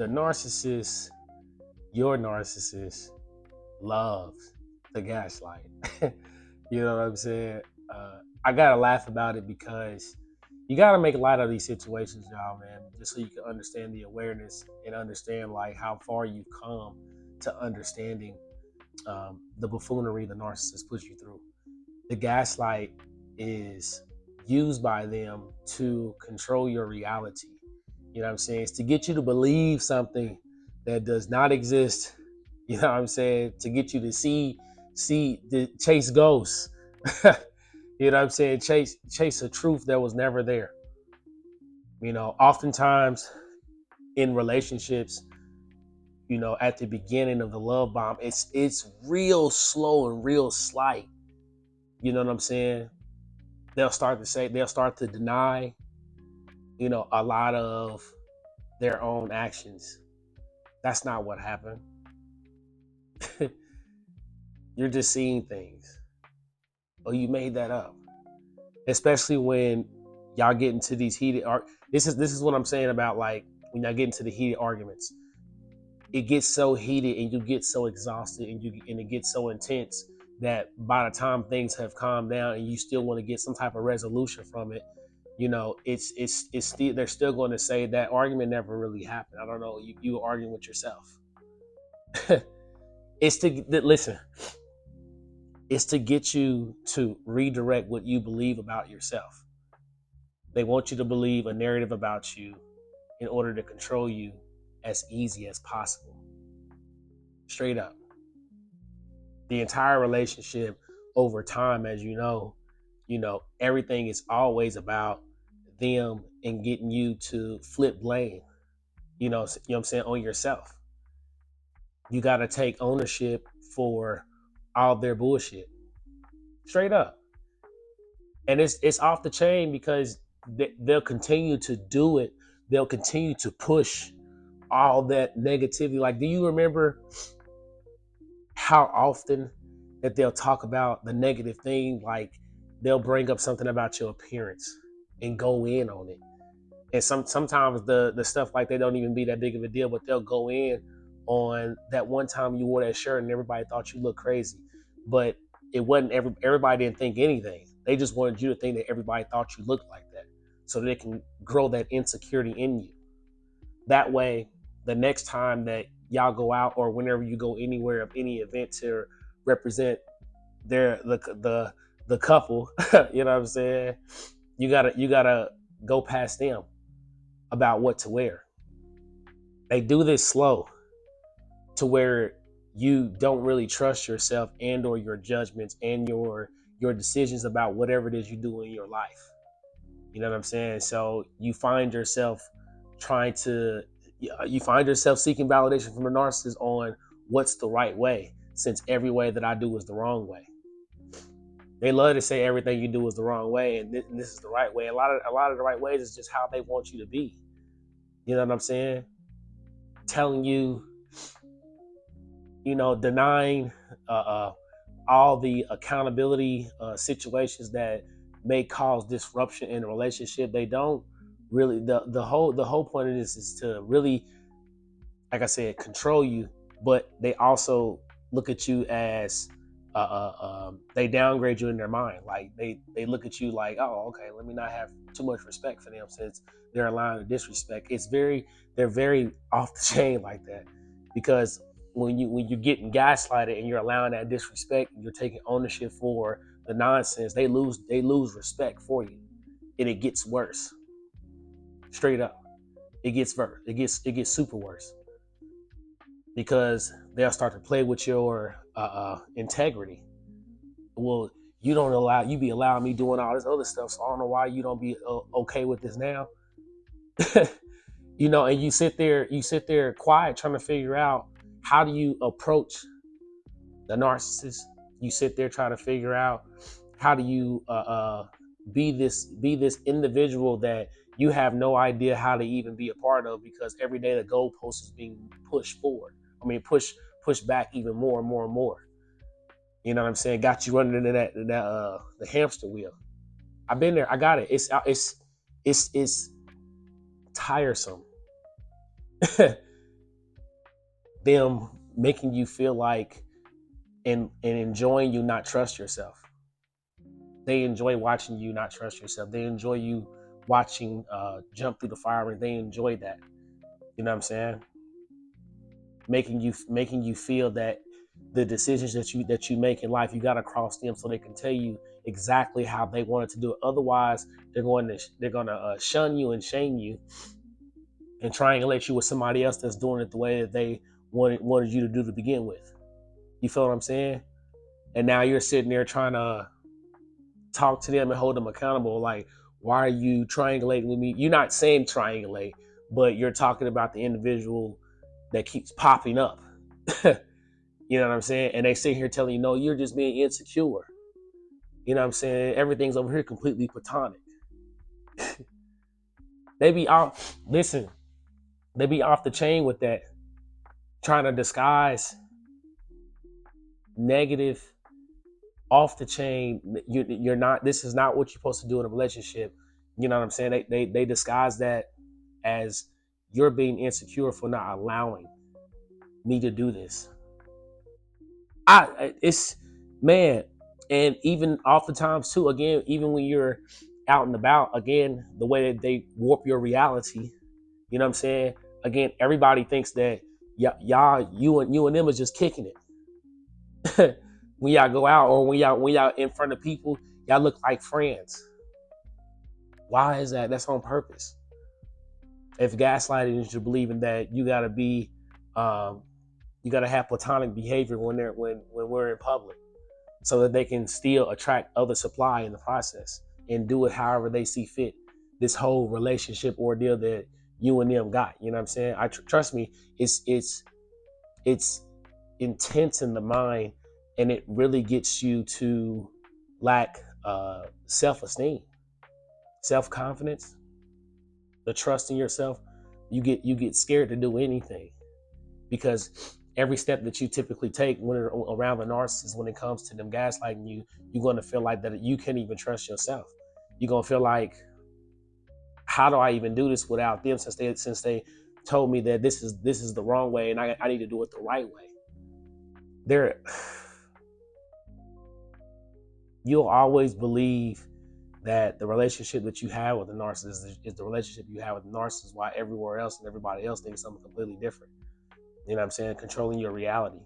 The narcissist, your narcissist, loves the gaslight. You know what I'm saying? I gotta laugh about it because you gotta make light of these situations, y'all, man, just so you can understand the awareness and understand like how far you've come to understanding the buffoonery the narcissist puts you through. The gaslight is used by them to control your reality. You know what I'm saying? It's to get you to believe something that does not exist. You know what I'm saying? To get you to see the chase ghosts. You know what I'm saying? Chase a truth that was never there. You know, oftentimes in relationships, you know, at the beginning of the love bomb, it's real slow and real slight. You know what I'm saying? They'll start to deny, you know, a lot of their own actions. That's not what happened. You're just seeing things. Oh, you made that up. Especially when y'all get into these this is what I'm saying about like when y'all get into the heated arguments. It gets so heated and you get so exhausted and it gets so intense that by the time things have calmed down and you still want to get some type of resolution from it, you know, it's still they're still going to say that argument never really happened. I don't know, you were arguing with yourself. It's to listen. It's to get you to redirect what you believe about yourself. They want you to believe a narrative about you in order to control you as easy as possible. Straight up. The entire relationship over time, as you know, everything is always about them and getting you to flip blame, you know what I'm saying, on yourself. You got to take ownership for all their bullshit. Straight up. And it's off the chain because they'll continue to do it. They'll continue to push all that negativity. Like, do you remember how often that they'll talk about the negative thing? Like, they'll bring up something about your appearance and go in on it. And sometimes the stuff like they don't even be that big of a deal, but they'll go in on that one time you wore that shirt and everybody thought you looked crazy. But it wasn't everybody didn't think anything. They just wanted you to think that everybody thought you looked like that. So they can grow that insecurity in you. That way, the next time that y'all go out or whenever you go anywhere of any event to represent the couple, you know what I'm saying? You gotta go past them about what to wear. They do this slow to where you don't really trust yourself and or your judgments and your decisions about whatever it is you do in your life. You know what I'm saying? So you find yourself seeking validation from a narcissist on what's the right way, since every way that I do is the wrong way. They love to say everything you do is the wrong way and this is the right way. A lot of the right ways is just how they want you to be. You know what I'm saying? Telling you, you know, denying all the accountability situations that may cause disruption in a relationship. They don't really the whole point of this is to really, like I said, control you, but they also look at you as they downgrade you in their mind. Like they look at you like, oh, okay, let me not have too much respect for them since they're allowing the disrespect. They're very off the chain like that, because when you're getting gaslighted and you're allowing that disrespect, you're taking ownership for the nonsense. They lose respect for you, and it gets worse. Straight up, it gets worse. It gets super worse because they'll start to play with your integrity. Well, you be allowing me doing all this other stuff, so I don't know why you don't be okay with this now. You know, and you sit there quiet trying to figure out how do you approach the narcissist. You sit there trying to figure out how do you be this individual that you have no idea how to even be a part of, because every day the goalpost is being pushed forward. I mean, push back even more and more and more. You know what I'm saying? Got you running into that the hamster wheel. I've been there. I got it. It's tiresome. them making you feel like and enjoying you not trust yourself. They enjoy watching you not trust yourself. They enjoy you watching jump through the fire, and they enjoy that. You know what I'm saying? Making you feel that the decisions that you make in life, you got to cross them so they can tell you exactly how they wanted to do it. Otherwise, they're going to shun you and shame you and triangulate you with somebody else that's doing it the way that they wanted you to do to begin with. You feel what I'm saying? And now you're sitting there trying to talk to them and hold them accountable. Like, why are you triangulating with me? You're not saying triangulate, but you're talking about the individual that keeps popping up. You know what I'm saying? And they sit here telling you, no, you're just being insecure. You know what I'm saying? Everything's over here completely platonic. They be off, listen, they be off the chain with that, trying to disguise negative, off the chain. You're not, this is not what you're supposed to do in a relationship. You know what I'm saying? They disguise that as you're being insecure for not allowing me to do this. It's, man, and even oftentimes too, again, even when you're out and about, again, the way that they warp your reality, you know what I'm saying? Again, everybody thinks that you and them is just kicking it. When y'all go out, or when y'all in front of people, y'all look like friends. Why is that? That's on purpose. If gaslighting is you believing that you gotta be, you gotta have platonic behavior when we're in public, so that they can still attract other supply in the process and do it however they see fit. This whole relationship ordeal that you and them got, you know what I'm saying? Trust me, it's intense in the mind, and it really gets you to lack self-esteem, self-confidence, the trust in yourself. You get scared to do anything, because every step that you typically take when around the narcissist, when it comes to them gaslighting you, you're going to feel like that you can't even trust yourself. You're going to feel like, how do I even do this without them, since they told me that this is the wrong way, and I need to do it the right way. You'll always believe that the relationship that you have with the narcissist is the relationship you have with the narcissist, while everywhere else and everybody else thinks something completely different. You know what I'm saying? Controlling your reality.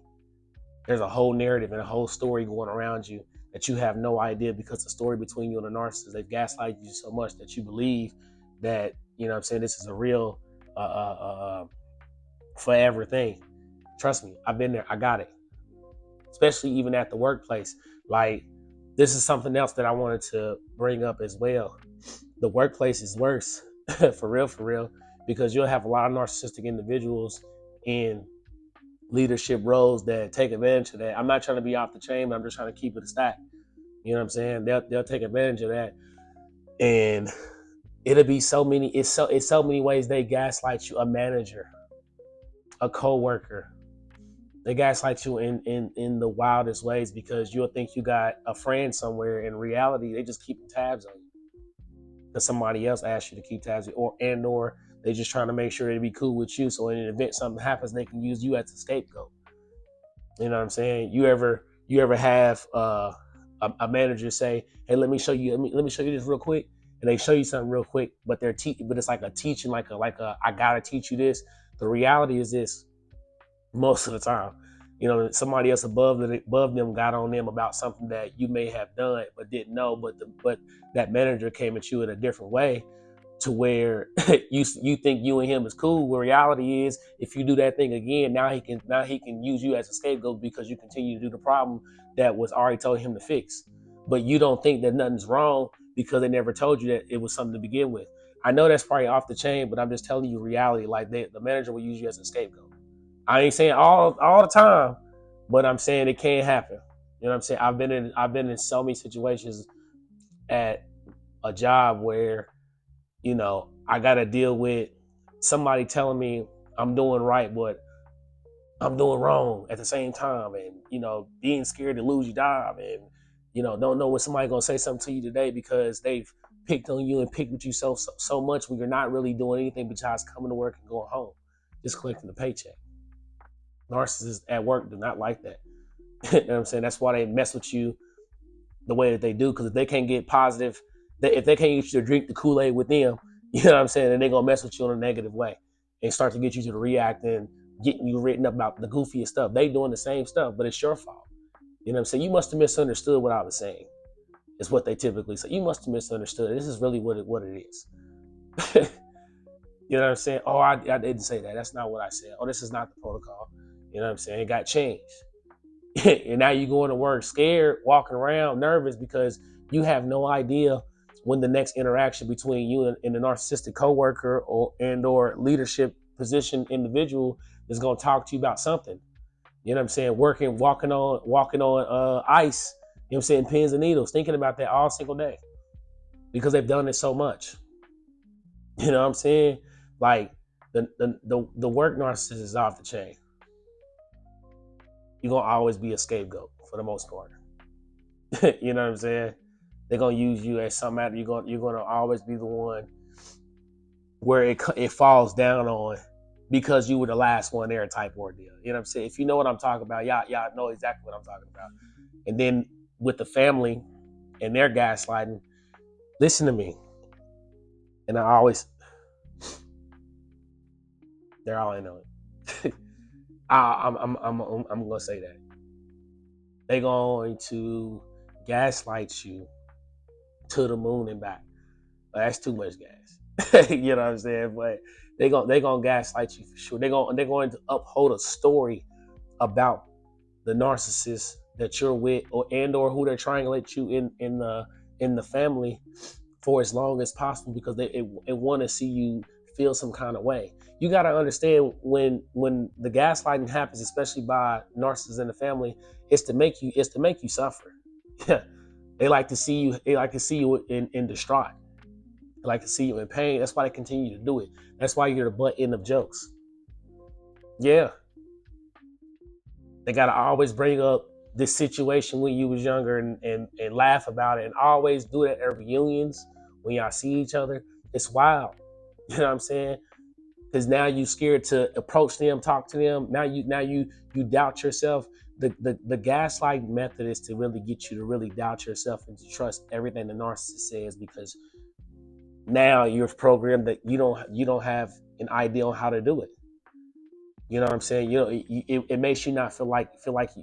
There's a whole narrative and a whole story going around you that you have no idea, because the story between you and the narcissist, they've gaslighted you so much that you believe that, you know what I'm saying, this is a real forever thing. Trust me, I've been there. I got it. Especially even at the workplace. Like, this is something else that I wanted to bring up as well. The workplace is worse, for real, because you'll have a lot of narcissistic individuals in leadership roles that take advantage of that. I'm not trying to be off the chain, but I'm just trying to keep it a stack. You know what I'm saying? They'll take advantage of that, and it'll be so many. It's so many ways they gaslight you. A manager, a coworker, they gaslight you in the wildest ways, because you'll think you got a friend somewhere. In reality, they just keeping tabs on you because somebody else asked you to keep tabs, or they just trying to make sure it'd be cool with you, so in an event something happens, they can use you as a scapegoat. You know what I'm saying? You ever have a manager say, "Hey, let me show you this real quick," and they show you something real quick, but but it's like a teaching, like a I gotta teach you this. The reality is this: most of the time, you know, somebody else above them got on them about something that you may have done but didn't know, but that manager came at you in a different way, to where you think you and him is cool. Where reality is, if you do that thing again, now he can use you as a scapegoat, because you continue to do the problem that was already told him to fix. But you don't think that nothing's wrong because they never told you that it was something to begin with. I know that's probably off the chain, but I'm just telling you reality. Like, the manager will use you as a scapegoat. I ain't saying all the time, but I'm saying it can happen. You know what I'm saying? I've been in so many situations at a job where, you know, I got to deal with somebody telling me I'm doing right, but I'm doing wrong at the same time, and, you know, being scared to lose your job, and, you know, don't know when somebody's gonna say something to you today because they've picked on you and picked with you so much, when you're not really doing anything besides coming to work and going home, just collecting the paycheck. Narcissists at work do not like that. You know what I'm saying? That's why they mess with you the way that they do. Because if they can't get positive, if they can't get you to drink the Kool-Aid with them, you know what I'm saying? And they're gonna mess with you in a negative way and start to get you to react and getting you written up about the goofiest stuff. They doing the same stuff, but it's your fault. You know what I'm saying? You must have misunderstood what I was saying. Is what they typically say. You must have misunderstood. This is really what it is. You know what I'm saying? Oh, I didn't say that. That's not what I said. Oh, this is not the protocol. You know what I'm saying? It got changed. And now you going to work scared, walking around nervous because you have no idea when the next interaction between you and the narcissistic coworker or leadership position individual is going to talk to you about something. You know what I'm saying? Walking on ice. You know what I'm saying? Pins and needles, thinking about that all single day because they've done it so much. You know what I'm saying? Like the work narcissist is off the chain. You're gonna always be a scapegoat for the most part. You know what I'm saying? They're gonna use you as some matter. You're gonna always be the one where it falls down on because you were the last one there type ordeal. You know what I'm saying? If you know what I'm talking about, y'all know exactly what I'm talking about. And then with the family and their gaslighting, listen to me. And they're all in on it. I'm gonna say that they're going to gaslight you to the moon and back. But that's too much gas. You know what I'm saying? But they're gonna gaslight you for sure. They're going to uphold a story about the narcissist that you're with, or who they're triangulate you in the family for as long as possible because they want to see you feel some kind of way. You got to understand when the gaslighting happens, especially by narcissists in the family, it's to make you suffer. They like to see you. They like to see you in distraught. They like to see you in pain. That's why they continue to do it. That's why you're the butt end of jokes. Yeah, they got to always bring up this situation when you was younger and laugh about it, and always do it at reunions when y'all see each other. It's wild. You know what I'm saying? Because now you scared to approach them, talk to them. Now you doubt yourself. The gaslight method is to really get you to really doubt yourself and to trust everything the narcissist says, because now you're programmed that you don't have an idea on how to do it. You know what I'm saying? You know, it makes you not feel like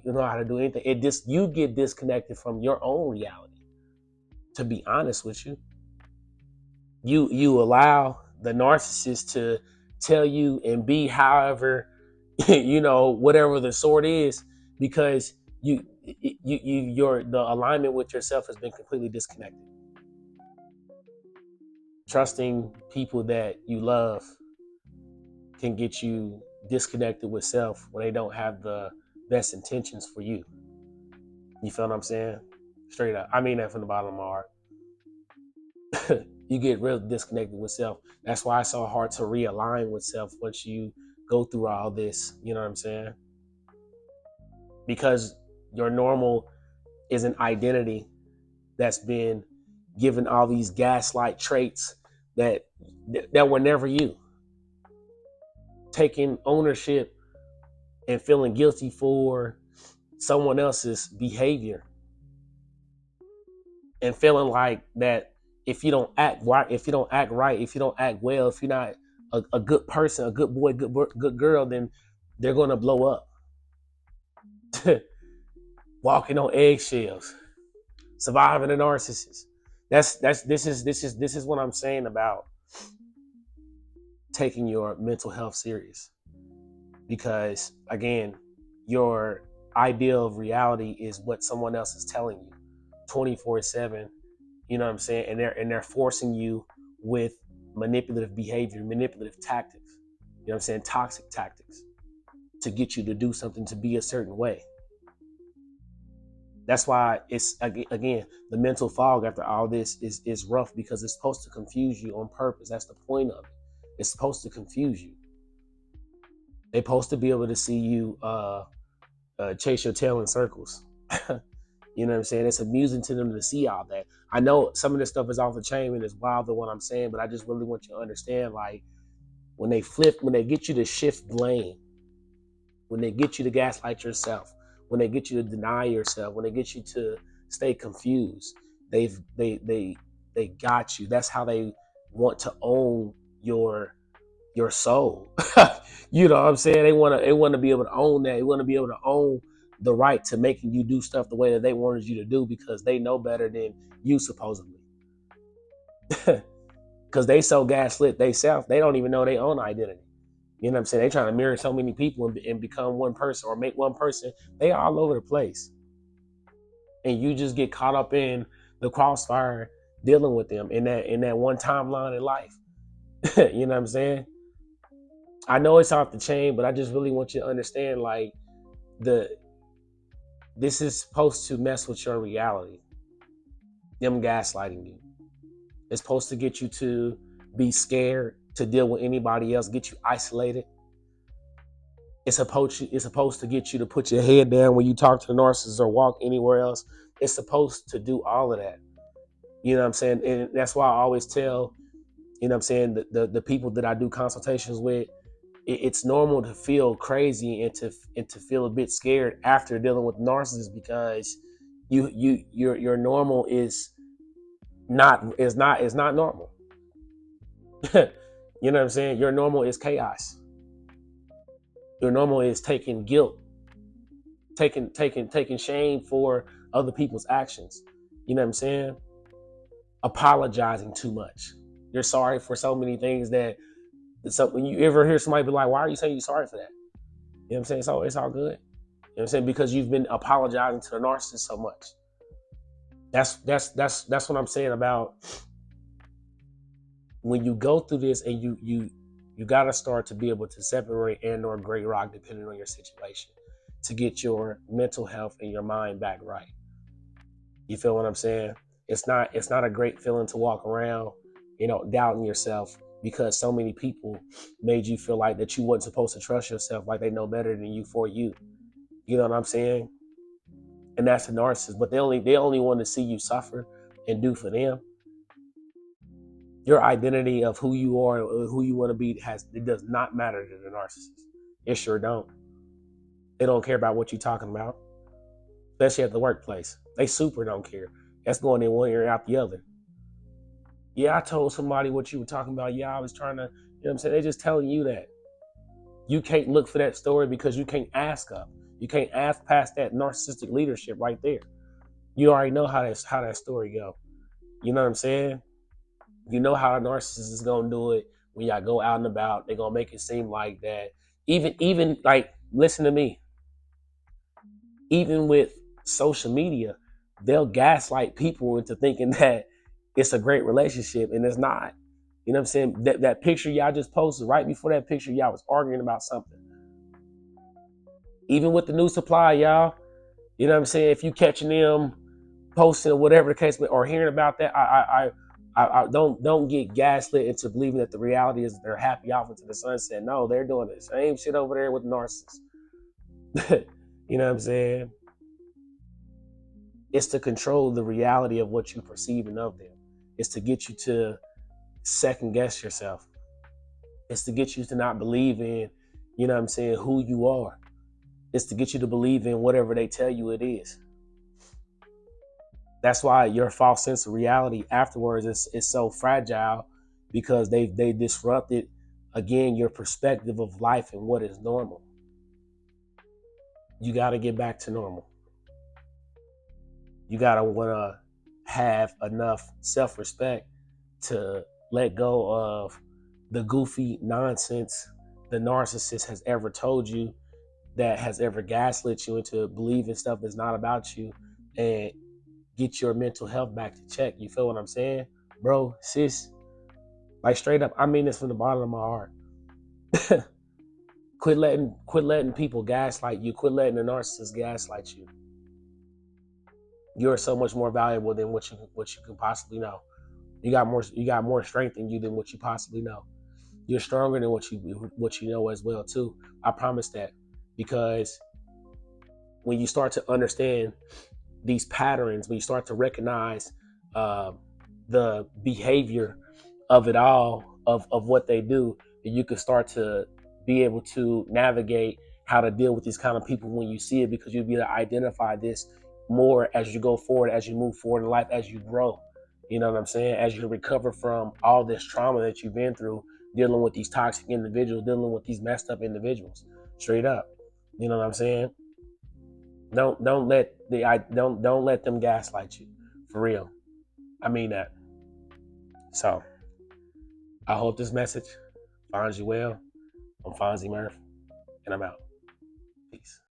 you know how to do anything. You get disconnected from your own reality. To be honest with you, you allow the narcissist to tell you and be however whatever the sort is, because the alignment with yourself has been completely disconnected. Trusting people that you love can get you disconnected with self when they don't have the best intentions for you. You feel what I'm saying? Straight up. I mean that from the bottom of my heart. You get real disconnected with self. That's why it's so hard to realign with self once you go through all this. You know what I'm saying? Because your normal is an identity that's been given all these gaslight traits that were never you. Taking ownership and feeling guilty for someone else's behavior, and feeling like that if you don't act right, if you don't act well, if you're not a good person, a good boy, good girl, then they're gonna blow up. Walking on eggshells, surviving a narcissist. This is what I'm saying about taking your mental health serious. Because again, your idea of reality is what someone else is telling you 24/7. You know what I'm saying? And they're forcing you with manipulative behavior, manipulative tactics. You know what I'm saying? Toxic tactics to get you to do something, to be a certain way. That's why it's, again, the mental fog after all this is rough, because it's supposed to confuse you on purpose. That's the point of it. It's supposed to confuse you. They're supposed to be able to see you chase your tail in circles. You know what I'm saying? It's amusing to them to see all that. I know some of this stuff is off the chain and it's wild than what I'm saying, but I just really want you to understand, like, when they get you to shift blame, when they get you to gaslight yourself, when they get you to deny yourself, when they get you to stay confused, they got you. That's how they want to own your soul. You know what I'm saying? They want to be able to own that. They want to be able to own the right to making you do stuff the way that they wanted you to do because they know better than you supposedly. Because they so gaslit themselves, they don't even know their own identity. You know what I'm saying? They trying to mirror so many people and become one person or make one person. They all over the place. And you just get caught up in the crossfire dealing with them in that one timeline in life. You know what I'm saying? I know it's off the chain, but I just really want you to understand, like, this is supposed to mess with your reality. Them gaslighting you. It's supposed to get you to be scared to deal with anybody else, get you isolated. It's supposed to get you to put your head down when you talk to the narcissist or walk anywhere else. It's supposed to do all of that. You know what I'm saying? And that's why I always tell, you know what I'm saying, the people that I do consultations with, it's normal to feel crazy and to feel a bit scared after dealing with narcissists because your normal is not normal. You know what I'm saying? Your normal is chaos. Your normal is taking guilt, taking shame for other people's actions. You know what I'm saying? Apologizing too much. You're sorry for so many things that. So when you ever hear somebody be like, "Why are you saying you're sorry for that?" You know what I'm saying? So it's all good. You know what I'm saying? Because you've been apologizing to the narcissist so much. That's what I'm saying about when you go through this and you gotta start to be able to separate and or gray rock depending on your situation to get your mental health and your mind back right. You feel what I'm saying? It's not a great feeling to walk around, doubting yourself because so many people made you feel like that you wasn't supposed to trust yourself, like they know better than you for you. You know what I'm saying? And that's a narcissist, but they only want to see you suffer and do for them. Your identity of who you are or who you want to be it does not matter to the narcissist. It sure don't. They don't care about what you're talking about, especially at the workplace. They super don't care. That's going in one ear out the other. Yeah, I told somebody what you were talking about. Yeah, I was trying to, you know what I'm saying? They're just telling you that. You can't look for that story because you can't ask up. You can't ask past that narcissistic leadership right there. You already know how that story go. You know what I'm saying? You know how a narcissist is gonna do it when y'all go out and about. They're gonna make it seem like that. Even like, listen to me. Even with social media, they'll gaslight people into thinking that it's a great relationship, and it's not. You know what I'm saying? That picture y'all just posted, right before that picture, y'all was arguing about something. Even with the new supply, y'all, you know what I'm saying? If you catching them posting or whatever the case, or hearing about that, I don't get gaslit into believing that the reality is that they're happy off into the sunset. No, they're doing the same shit over there with narcissists. You know what I'm saying? It's to control the reality of what you perceiving of them. It's to get you to second guess yourself. It's to get you to not believe in, you know what I'm saying, who you are. It's to get you to believe in whatever they tell you it is. That's why your false sense of reality afterwards is so fragile, because they disrupted, again, your perspective of life and what is normal. You got to get back to normal. You got to want to have enough self-respect to let go of the goofy nonsense the narcissist has ever told you, that has ever gaslit you into believing stuff that's not about you, and get your mental health back to check. You feel what I'm saying? Bro, sis, like, straight up, I mean this from the bottom of my heart. Quit letting people gaslight you. Quit letting the narcissist gaslight you. You're so much more valuable than what you can possibly know. You got more strength in you than what you possibly know. You're stronger than what you know as well too. I promise that. Because when you start to understand these patterns, when you start to recognize the behavior of it all, of what they do, then you can start to be able to navigate how to deal with these kind of people when you see it, because you'll be able to identify this more as you go forward, as you move forward in life, as you grow. You know what I'm saying? As you recover from all this trauma that you've been through, dealing with these toxic individuals, dealing with these messed up individuals, straight up. You know what I'm saying? Don't let them gaslight you, for real. I mean that. So I hope this message finds you well. I'm Fonzie Murph, and I'm out. Peace.